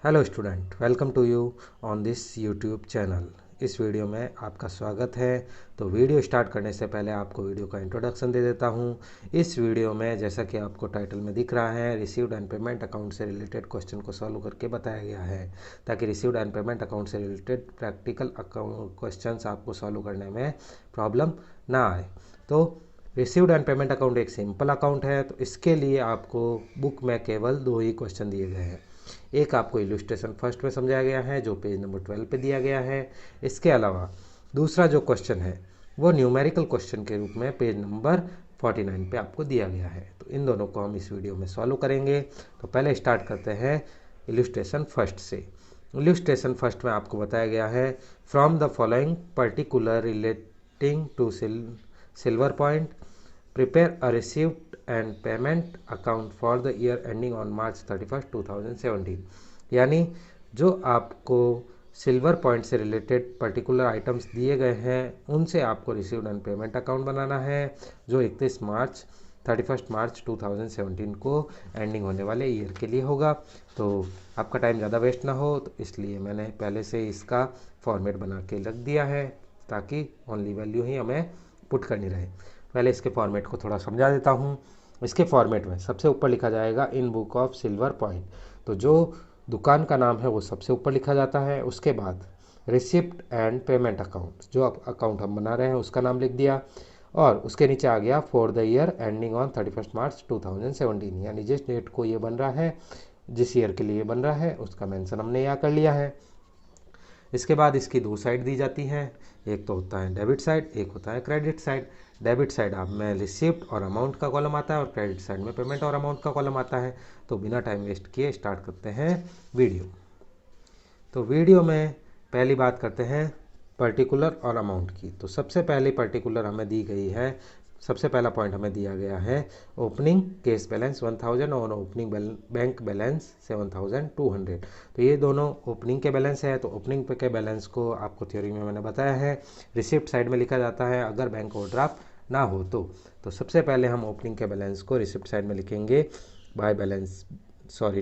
Hello student, welcome to you on this YouTube channel. इस video में आपका स्वागत है। तो वीडियो स्टार्ट करने से पहले आपको वीडियो का इंट्रोडक्शन दे देता हूं। इस वीडियो में जैसा कि आपको टाइटल में दिख रहा है, रिसीव्ड एंड पेमेंट अकाउंट से रिलेटेड क्वेश्चन को सॉल्व करके बताया गया है, ताकि रिसीव्ड एंड पेमेंट अकाउंट से रिलेटेड प्रैक्टिकल क्वेश्चन आपको सॉल्व करने में प्रॉब्लम ना आए। तो रिसीव्ड एंड पेमेंट अकाउंट एक सिंपल अकाउंट है, तो इसके लिए आपको बुक में केवल 2 ही क्वेश्चन दिए गए हैं। एक आपको इलस्ट्रेशन फर्स्ट में समझाया गया है जो पेज नंबर 12 पे दिया गया है। इसके अलावा दूसरा जो क्वेश्चन है वो न्यूमेरिकल क्वेश्चन के रूप में पेज नंबर 49 पे आपको दिया गया है। तो इन दोनों को हम इस वीडियो में सॉल्व करेंगे। तो पहले स्टार्ट करते हैं इलस्ट्रेशन फर्स्ट से। इलस्ट्रेशन फर्स्ट में आपको बताया गया है, from the following particular relating to silver point prepare a receipt and payment account for the year ending on March 31st 2017। यानी जो आपको सिल्वर पॉइंट से रिलेटेड पर्टिकुलर आइटम्स दिए गए हैं उनसे आपको रिसीव्ड एंड पेमेंट अकाउंट बनाना है, जो 31 मार्च 2017 को एंडिंग होने वाले ईयर के लिए होगा। तो आपका टाइम ज़्यादा वेस्ट ना हो, तो इसलिए मैंने पहले से इसका फॉर्मेट बना के रख दिया है, ताकि ओनली वैल्यू ही हमें पुट करनी रहे। पहले इसके फॉर्मेट को थोड़ा समझा देता हूँ। इसके फॉर्मेट में सबसे ऊपर लिखा जाएगा in book of silver point. तो जो दुकान का नाम है वो सबसे ऊपर लिखा जाता है। उसके बाद रिसिप्ट एंड पेमेंट अकाउंट, जो अकाउंट हम बना रहे हैं उसका नाम लिख दिया, और उसके नीचे आ गया for the year ending on 31 मार्च 2017, यानी जिस डेट को ये बन रहा है, जिस ईयर के लिए बन रहा है उसका मेंशन हमने यहाँ कर लिया है। इसके बाद इसकी दो साइड दी जाती हैं, एक तो होता है डेबिट साइड, एक होता है क्रेडिट साइड। डेबिट साइड आप में रिसिप्ट और अमाउंट का कॉलम आता है, और क्रेडिट साइड में पेमेंट और अमाउंट का कॉलम आता है। तो बिना टाइम वेस्ट किए स्टार्ट करते हैं वीडियो। तो वीडियो में पहली बात करते हैं पर्टिकुलर और अमाउंट की। तो सबसे पहले पर्टिकुलर हमें दी गई है, सबसे पहला पॉइंट हमें दिया गया है ओपनिंग कैश बैलेंस 1000 और ओपनिंग बैंक बैलेंस 7200। तो ये दोनों ओपनिंग के बैलेंस है। तो ओपनिंग पे के बैलेंस को आपको थ्योरी में मैंने बताया है रिसिप्ट साइड में लिखा जाता है अगर बैंक ओवरड्राफ्ट ना हो तो सबसे पहले हम ओपनिंग के बैलेंस को रिसिप्ट साइड में लिखेंगे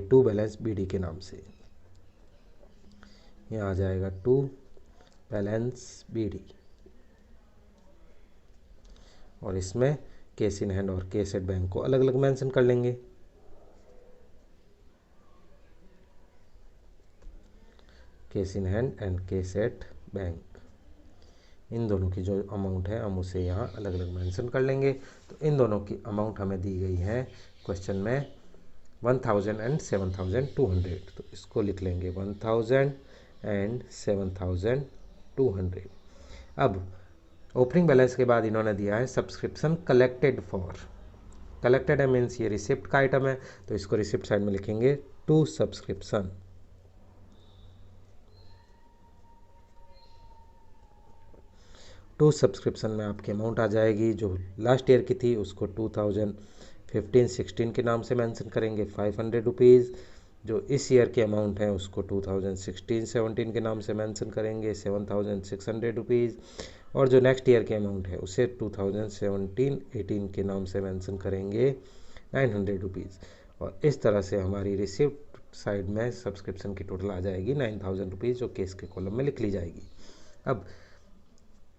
टू बैलेंस बीडी के नाम से। यहाँ आ जाएगा टू बैलेंस बीडी, और इसमें केस इन हैंड और केस एट बैंक को अलग अलग मेंशन कर लेंगे। Cash in hand and cash at bank, इन दोनों की जो अमाउंट है हम उसे यहाँ अलग अलग मेंशन कर लेंगे। तो इन दोनों की अमाउंट हमें दी गई है क्वेश्चन में 1000 एंड 7200। तो इसको लिख लेंगे 1000 एंड 7200। अब ओपनिंग बैलेंस के बाद इन्होंने दिया है सब्सक्रिप्शन कलेक्टेड फॉर। कलेक्टेड है मीन्स ये रिसिप्ट का आइटम है, तो इसको रिसिप्ट साइड में लिखेंगे टू सब्सक्रिप्शन। टू सब्सक्रिप्शन में आपकी अमाउंट आ जाएगी, जो लास्ट ईयर की थी उसको 2015-16 के नाम से मेंशन करेंगे 500 रुपीज़। जो इस ईयर की अमाउंट है उसको 2016-17 के नाम से मेंशन करेंगे 7600 रुपीज़, और जो नेक्स्ट ईयर की अमाउंट है उसे 2017-18 के नाम से मेंशन करेंगे 900 रुपीज़। और इस तरह से हमारी रिसिप्ट साइड में सब्सक्रिप्शन की टोटल आ जाएगी 9000 रुपीज़, जो केस के कॉलम में लिख ली जाएगी। अब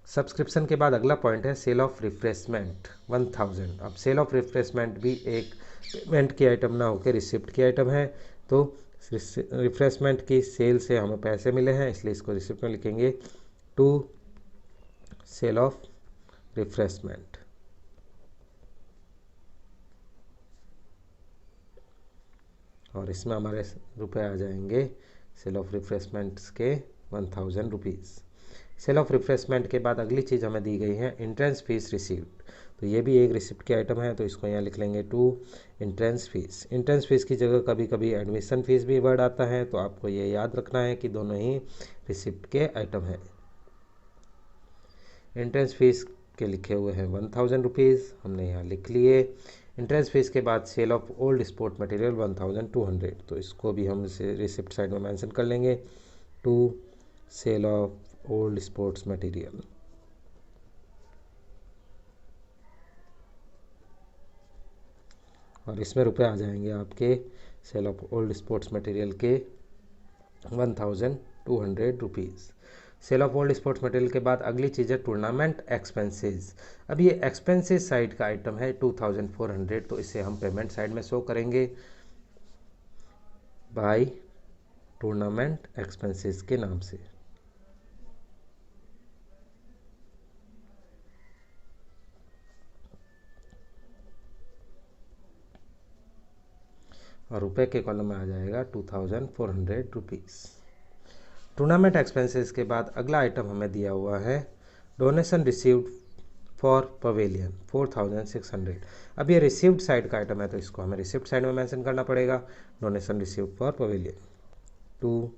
सब्सक्रिप्शन के बाद अगला पॉइंट है सेल ऑफ रिफ्रेशमेंट 1000। अब सेल ऑफ रिफ्रेशमेंट भी एक पेमेंट की आइटम ना होकर रिसिप्ट की आइटम है। तो रिफ्रेशमेंट की सेल से हमें पैसे मिले हैं, इसलिए इसको रिसिप्ट में लिखेंगे टू सेल ऑफ रिफ्रेशमेंट। और इसमें हमारे रुपए आ जाएंगे सेल ऑफ रिफ्रेशमेंट्स के 1000 रुपीज़। सेल ऑफ रिफ्रेशमेंट के बाद अगली चीज़ हमें दी गई है इंट्रेंस फीस रिसीव्ड। तो ये भी एक रिसिप्ट की आइटम है, तो इसको यहाँ लिख लेंगे to entrance fees. Entrance fees की जगह कभी कभी एडमिशन फीस भी वर्ड आता है, तो आपको ये याद रखना है कि दोनों ही रिसिप्ट के आइटम हैं। इंट्रेंस फीस के लिखे हुए हैं 1000 रुपीज़, हमने यहाँ लिख लिए। इंट्रेंस फीस के बाद sale of old sport material 1200, तो इसको भी हम इसे रिसिप्ट साइड में मेंशन कर लेंगे to sale of old sports material. और इसमें रुपए आ जाएंगे आपके sale of old sports material के ₹1200। Sale of old sports material के बाद अगली चीज़ है टूर्नामेंट एक्सपेंसेस। अब ये एक्सपेंसेस साइड का आइटम है 2400, तो इसे हम पेमेंट साइड में शो करेंगे बाय टूर्नामेंट एक्सपेंसेस के नाम से। और रुपए के कॉलम में आ जाएगा ₹2400। टूर्नामेंट एक्सपेंसेस के बाद अगला आइटम हमें दिया हुआ है डोनेशन रिसीव्ड फॉर पवेलियन 4600। अब ये रिसीव्ड साइड का आइटम है, तो इसको हमें रिसीव्ड साइड में मेंशन करना पड़ेगा। Donation received for pavilion to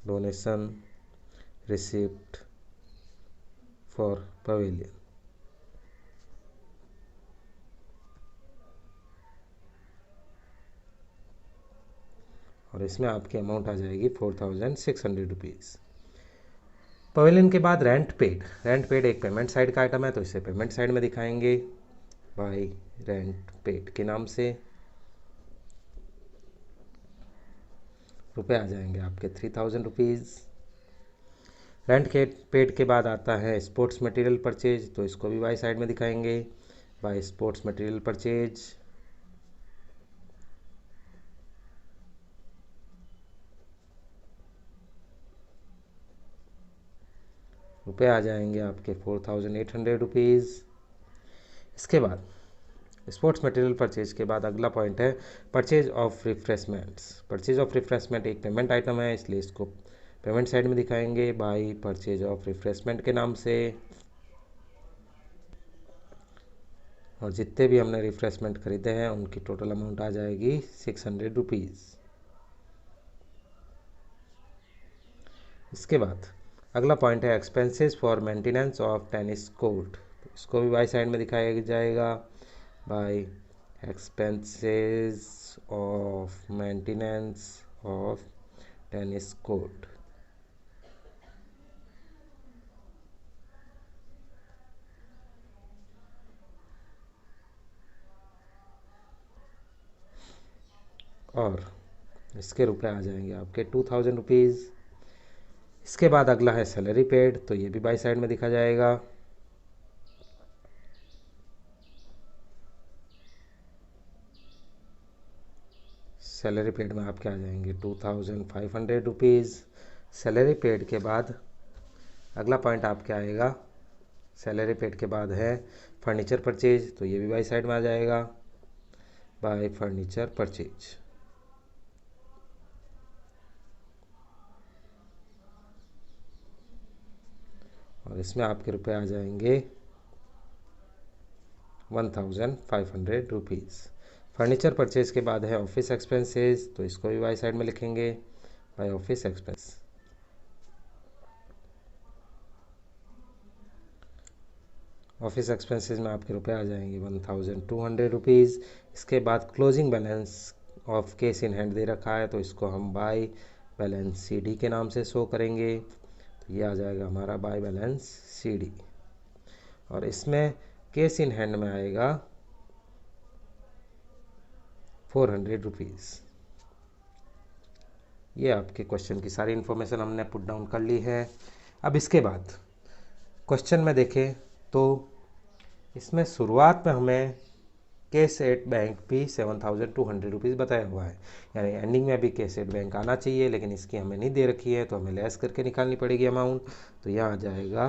donation received for pavilion. और इसमें आपकी अमाउंट आ जाएगी ₹4600। पवेलियन के बाद रेंट पेड। रेंट पेड एक पेमेंट साइड का आइटम है, तो इसे पेमेंट साइड में दिखाएंगे बाय रेंट पेड के नाम से। रुपए आ जाएंगे आपके ₹3000। रेंट के पेड के बाद आता है स्पोर्ट्स मटेरियल परचेज, तो इसको भी बाय साइड में दिखाएंगे बाय स्पोर्ट्स मटेरियल परचेज। रुपए आ जाएंगे आपके ₹4800। इसके बाद स्पोर्ट्स मटेरियल परचेज के बाद अगला पॉइंट है purchase of refreshments. Purchase of refreshment एक पेमेंट आइटम है, इसलिए इसको पेमेंट साइड में दिखाएंगे बाय परचेज ऑफ रिफ्रेशमेंट के नाम से। और जितने भी हमने रिफ्रेशमेंट खरीदे हैं उनकी टोटल अमाउंट आ जाएगी ₹600। इसके बाद अगला पॉइंट है expenses for maintenance of tennis court, इसको भी बाय साइड में दिखाया जाएगा by expenses of maintenance of tennis court. और इसके रुपए आ जाएंगे आपके ₹2000। इसके बाद अगला है सैलरी पेड, तो ये भी बाय साइड में दिखा जाएगा। सैलरी पेड में आपके आ जाएंगे ₹2500। सैलरी पेड के बाद अगला पॉइंट आपके आएगा, सैलरी पेड के बाद है फर्नीचर परचेज, तो ये भी बाय साइड में आ जाएगा बाय फर्नीचर परचेज। और इसमें आपके रुपए आ जाएंगे ₹1500। फर्नीचर परचेज के बाद है ऑफिस एक्सपेंसेस, तो इसको भी बाय साइड में लिखेंगे by office expense. Office expenses में आपके रुपए आ जाएंगे ₹1200। इसके बाद closing balance of cash in hand दे रखा है, तो इसको हम बाय बैलेंस CD के नाम से शो करेंगे, तो ये आ जाएगा हमारा बाय बैलेंस CD। और इसमें कैश इन हैंड में आएगा ₹400। ये आपके क्वेश्चन की सारी इन्फॉर्मेशन हमने पुट डाउन कर ली है। अब इसके बाद क्वेश्चन में देखें तो इसमें शुरुआत में हमें कैश एट बैंक भी ₹7200 बताया हुआ है, यानी एंडिंग में भी कैश एट बैंक आना चाहिए, लेकिन इसकी हमें नहीं दे रखी है, तो हमें लेस करके निकालनी पड़ेगी अमाउंट। तो यहाँ आ जाएगा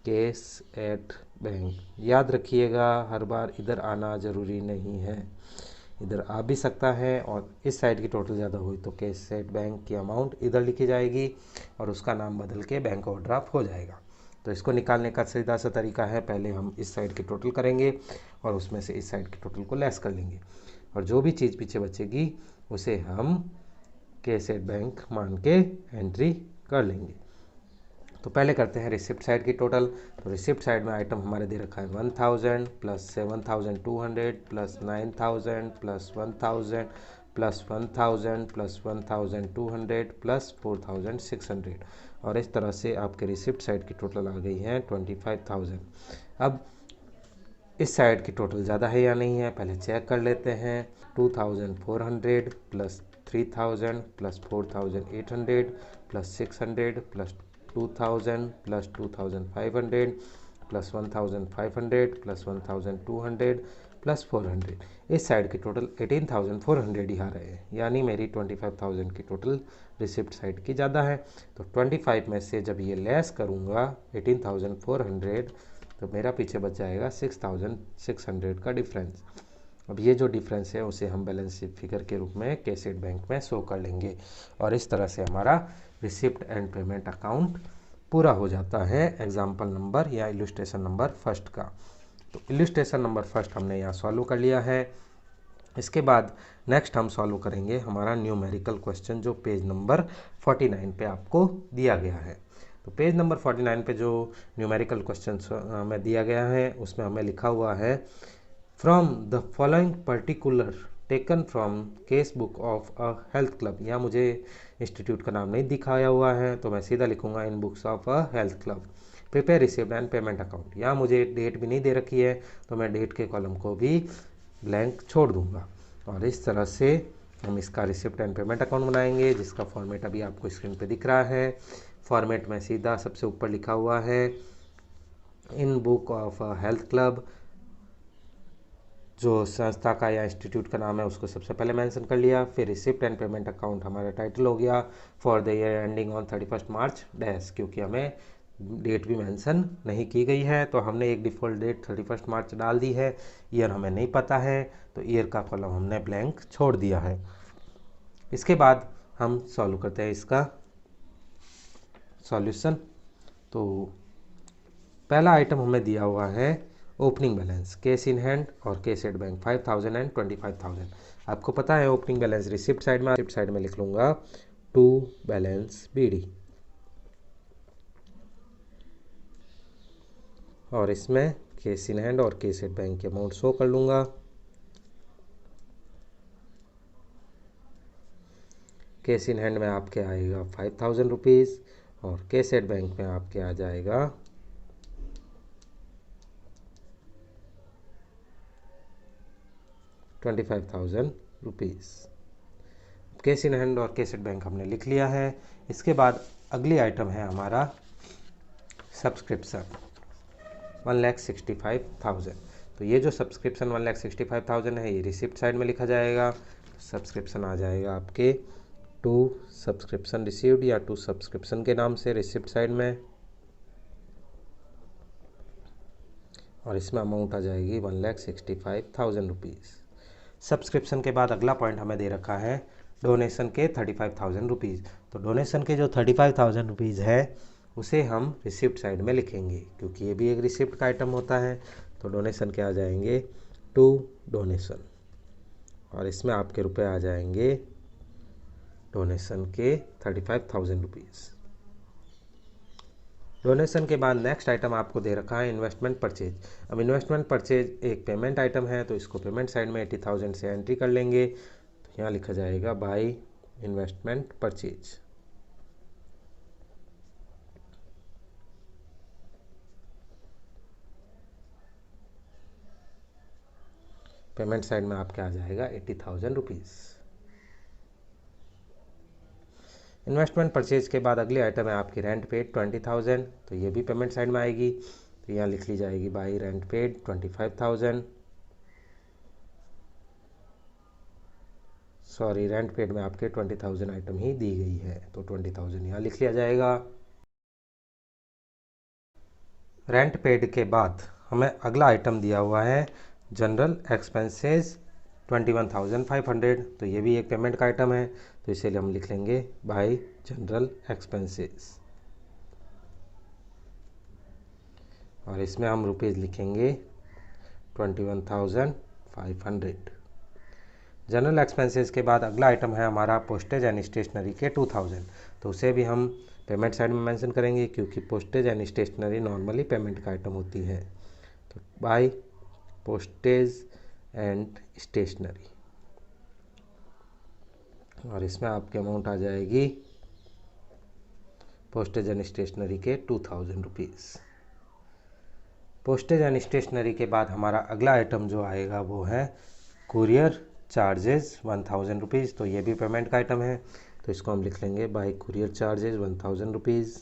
कैश एट बैंक। याद रखिएगा हर बार इधर आना ज़रूरी नहीं है, इधर आ भी सकता है, और इस साइड की टोटल ज़्यादा हुई तो कैश एट बैंक की अमाउंट इधर लिखी जाएगी और उसका नाम बदल के बैंक ओवरड्राफ्ट हो जाएगा। तो इसको निकालने का सीधा सा तरीका है, पहले हम इस साइड की टोटल करेंगे और उसमें से इस साइड की टोटल को लेस कर लेंगे, और जो भी चीज़ पीछे बचेगी उसे हम कैश एट बैंक मान के एंट्री कर लेंगे। तो पहले करते हैं रिसिप्ट साइड की टोटल। तो रिसिप्ट साइड में आइटम हमारे दे रखा है 1000 plus 7200 plus 9000 plus 1000 plus 1000 plus 1200 plus 4600, और इस तरह से आपके रिसिप्ट साइड की टोटल आ गई है 25000। अब इस साइड की टोटल ज़्यादा है या नहीं है पहले चेक कर लेते हैं। 2400 plus 3000 plus 4800 plus 600 plus 2000 plus 2500 plus 1500 plus 1200 plus 400। इस साइड की टोटल 18400 ही आ रहे हैं, यानी मेरी 25000 की टोटल रिसिप्ट साइड की ज़्यादा है। तो 25 में से जब ये लेस करूँगा 18400, तो मेरा पीछे बच जाएगा 6600 का डिफरेंस। अब ये जो डिफरेंस है उसे हम बैलेंस शीट फिगर के रूप में कैसेट बैंक में शो कर लेंगे, और इस तरह से हमारा रिसिप्ट एंड पेमेंट अकाउंट पूरा हो जाता है एग्जाम्पल नंबर या इलस्ट्रेशन नंबर फर्स्ट का। तो इलस्ट्रेशन नंबर फर्स्ट हमने यहाँ सॉल्व कर लिया है। इसके बाद नेक्स्ट हम सॉल्व करेंगे हमारा न्यूमेरिकल क्वेश्चन जो पेज नंबर 49 पे आपको दिया गया है। तो पेज नंबर 49 पे जो न्यूमेरिकल क्वेश्चन हमें दिया गया है उसमें हमें लिखा हुआ है from the following particular taken from case book of a health club. यहाँ मुझे इंस्टीट्यूट का नाम नहीं दिखाया हुआ है तो मैं सीधा लिखूंगा in books of a health club prepare receipt and payment account. यहाँ मुझे डेट भी नहीं दे रखी है तो मैं डेट के कॉलम को भी ब्लैंक छोड़ दूंगा, और इस तरह से हम इसका रिसिप्ट एंड पेमेंट अकाउंट बनाएंगे जिसका फॉर्मेट अभी आपको स्क्रीन पे दिख रहा है। फॉर्मेट में सीधा सबसे ऊपर लिखा हुआ है in book of a health club, जो संस्था का या इंस्टीट्यूट का नाम है उसको सबसे पहले मेंशन कर लिया। फिर रिसिप्ट एंड पेमेंट अकाउंट हमारा टाइटल हो गया for the year ending on 31 March dash, क्योंकि हमें डेट भी मेंशन नहीं की गई है तो हमने एक डिफ़ॉल्ट डेट 31 मार्च डाल दी है। ईयर हमें नहीं पता है तो ईयर का कॉलम हमने ब्लैंक छोड़ दिया है। इसके बाद हम सॉल्व करते हैं इसका सॉल्यूशन। तो पहला आइटम हमें दिया हुआ है opening balance cash in hand और कैश एट बैंक 5000 एंड 25000। आपको पता है ओपनिंग बैलेंस रिसिप्ट साइड में लिख लूँगा टू बैलेंस बीडी, और इसमें कैश इन हैंड और कैश एट बैंक के अमाउंट शो कर लूँगा। कैश इन हैंड में आपके आएगा 5000 रुपीज़ और कैश एट बैंक में आपके आ जाएगा 25,000 रुपीज़। कैश इन हैंड और कैश एट बैंक हमने लिख लिया है। इसके बाद अगली आइटम है हमारा सब्सक्रिप्शन 1,65,000। तो ये जो सब्सक्रिप्शन 1,65,000 है ये रिसिप्ट साइड में लिखा जाएगा। सब्सक्रिप्शन आ जाएगा आपके टू सब्सक्रिप्शन रिसीव्ड या टू सब्सक्रिप्शन के नाम से रिसिप्ट साइड में, और इसमें अमाउंट आ जाएगी 1,65,000 रुपीज़। सब्सक्रिप्शन के बाद अगला पॉइंट हमें दे रखा है डोनेशन के 35,000 रुपीज़। तो डोनेशन के जो 35,000 रुपीज़ है उसे हम रिसिप्ट साइड में लिखेंगे क्योंकि ये भी एक रिसिप्ट का आइटम होता है। तो डोनेशन के आ जाएंगे टू डोनेशन, और इसमें आपके रुपए आ जाएंगे डोनेशन के 35,000 रुपीज़। डोनेशन के बाद नेक्स्ट आइटम आपको दे रखा है इन्वेस्टमेंट परचेज। अब इन्वेस्टमेंट परचेज एक पेमेंट आइटम है तो इसको पेमेंट साइड में 80,000 से एंट्री कर लेंगे। तो यहाँ लिखा जाएगा by investment purchase. Payment side में आपके आ जाएगा 80,000 रुपीज़। इन्वेस्टमेंट परचेज के बाद अगली आइटम है आपकी रेंट पेड 20,000। तो ये भी पेमेंट साइड में आएगी। तो यहाँ लिख ली जाएगी by rent paid 25,000। Sorry, rent paid में आपके 20,000 आइटम ही दी गई है तो 20,000 यहाँ लिख लिया जाएगा। रेंट पेड के बाद हमें अगला आइटम दिया हुआ है जनरल एक्सपेंसेस 21,500। तो ये भी एक पेमेंट का आइटम है तो इसीलिए हम लिख लेंगे बाय जनरल एक्सपेंसेस, और इसमें हम रुपीज़ लिखेंगे 21,500। जनरल एक्सपेंसेस के बाद अगला आइटम है हमारा पोस्टेज एंड स्टेशनरी के 2,000। तो उसे भी हम पेमेंट साइड में मेंशन करेंगे क्योंकि postage and stationery normally payment का आइटम होती है। तो बाय पोस्टेज एंड स्टेशनरी, और इसमें आपकी अमाउंट आ जाएगी पोस्टेज एंड स्टेशनरी के 2,000 रुपीज़। पोस्टेज एंड स्टेशनरी के बाद हमारा अगला आइटम जो आएगा वो है कुरियर चार्जेस 1000 रुपीज़। तो ये भी पेमेंट का आइटम है, तो इसको हम लिख लेंगे bye courier charges 1000 rupees.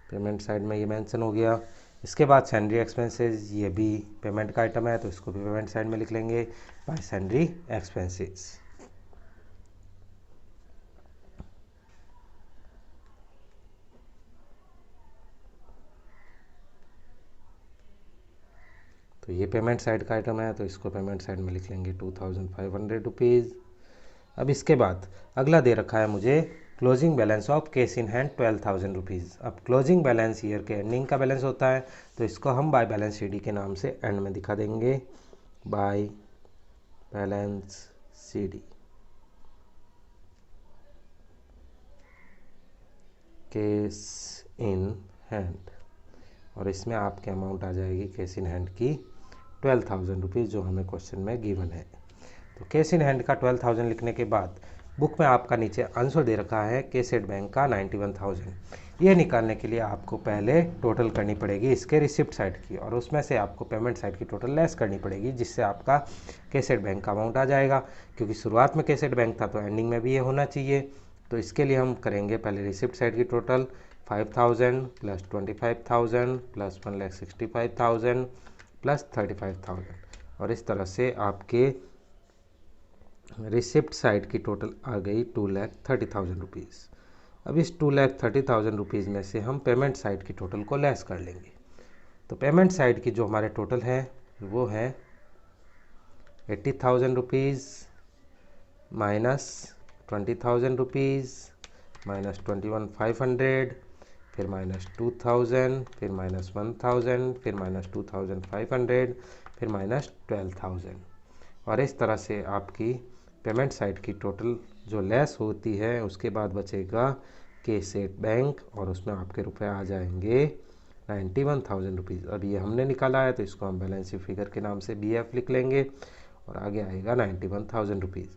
Payment side में ये मेंशन हो गया। इसके बाद सैलरी एक्सपेंसेस, ये भी पेमेंट का आइटम है, तो इसको भी पेमेंट साइड में लिख लेंगे बाय सैलरी एक्सपेंसेस। तो ये पेमेंट साइड का आइटम है, तो इसको पेमेंट साइड में लिख लेंगे 2500 रुपीज़। अब इसके बाद अगला दे रखा है मुझे closing balance of cash in hand 12,000 rupees. अब क्लोजिंग बैलेंस ईयर के एंडिंग का बैलेंस होता है, तो इसको हम बाय बैलेंस शीट के नाम से एंड में दिखा देंगे, by balance sheet cash in hand, और इसमें आपके अमाउंट आ जाएगी कैश इन हैंड की 12,000 रुपीज़ जो हमें क्वेश्चन में गिवन है। तो कैश इन हैंड का 12,000 लिखने के बाद बुक में आपका नीचे आंसर दे रखा है कैसेट बैंक का 91,000। ये निकालने के लिए आपको पहले टोटल करनी पड़ेगी इसके रिसिप्ट साइड की, और उसमें से आपको पेमेंट साइड की टोटल लेस करनी पड़ेगी, जिससे आपका कैसेट बैंक का अमाउंट आ जाएगा। क्योंकि शुरुआत में कैसेट बैंक था तो एंडिंग में भी ये होना चाहिए। तो इसके लिए हम करेंगे पहले रिसिप्ट साइड की टोटल 5,000 प्लस 25,000 प्लस 1,65,000 प्लस 35,000, और इस तरह से आपके रिसिप्ट साइड की टोटल आ गई 2,30,000 रुपीज़। अब इस 2,30,000 रुपीज़ में से हम पेमेंट साइड की टोटल को लेस कर लेंगे। तो पेमेंट साइड की जो हमारे टोटल है वो है 80,000 रुपीज़ माइनस 20,000 रुपीज़ माइनस 21,500, फिर माइनस 2,000, फिर माइनस 1,000, फिर माइनस 2,500, फिर माइनस 12,000, और इस तरह से आपकी पेमेंट साइड की टोटल जो लेस होती है उसके बाद बचेगा कैसेट बैंक, और उसमें आपके रुपए आ जाएंगे 91,000 रुपीज़। अब ये हमने निकाला है तो इसको हम बैलेंस शीट फिगर के नाम से BF लिख लेंगे, और आगे आएगा 91,000 रुपीज़,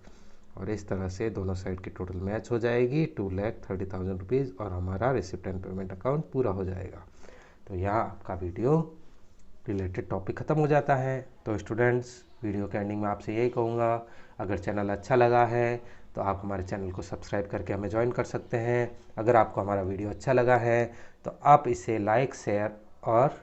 और इस तरह से दोनों साइड की टोटल मैच हो जाएगी 2,30,000 रुपीज़, और हमारा रिसिप्ट एंड पेमेंट अकाउंट पूरा हो जाएगा। तो यहाँ आपका वीडियो रिलेटेड टॉपिक ख़त्म हो जाता है। तो स्टूडेंट्स, वीडियो के एंडिंग में आपसे यही कहूँगा, अगर चैनल अच्छा लगा है तो आप हमारे चैनल को सब्सक्राइब करके हमें ज्वाइन कर सकते हैं। अगर आपको हमारा वीडियो अच्छा लगा है तो आप इसे लाइक, शेयर और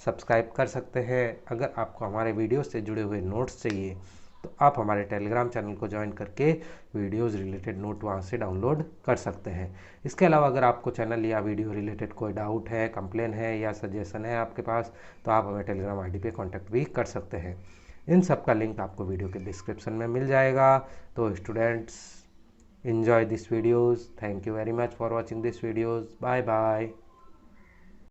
सब्सक्राइब कर सकते हैं। अगर आपको हमारे वीडियो से जुड़े हुए नोट्स चाहिए तो आप हमारे टेलीग्राम चैनल को ज्वाइन करके वीडियोज़ रिलेटेड नोट वहाँ से डाउनलोड कर सकते हैं। इसके अलावा अगर आपको चैनल या वीडियो रिलेटेड कोई डाउट है, कंप्लेन है या सजेशन है आपके पास, तो आप हमें टेलीग्राम ID पे कांटेक्ट भी कर सकते हैं। इन सब का लिंक आपको वीडियो के डिस्क्रिप्शन में मिल जाएगा। तो students, enjoy this videos. Thank you very much for watching this videos. Bye bye.